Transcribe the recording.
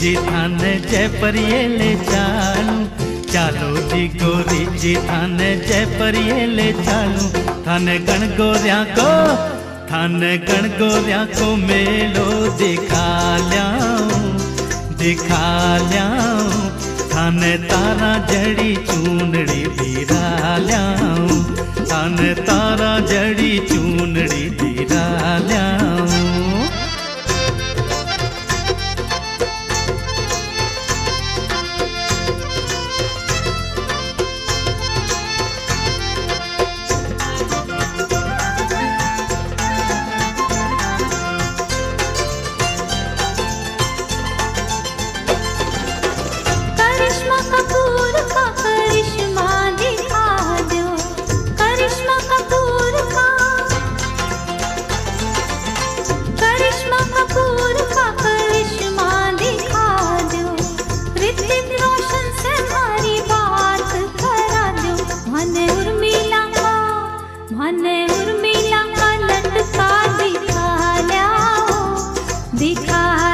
जी थाने जयपुर ये ले चालू, चालो जी गोरी जी थाने जयपुर ये ले चालू। थाने गणगोरिया को मेलो दिखा ल्याऊं, थाने तारा जड़ी चूनड़ी धीरा ल्याऊं, थाने तारा जड़ी चूनड़ी धीरा ल्याऊं। उर्मिला का लटका दिखा ल्याओ, दिखा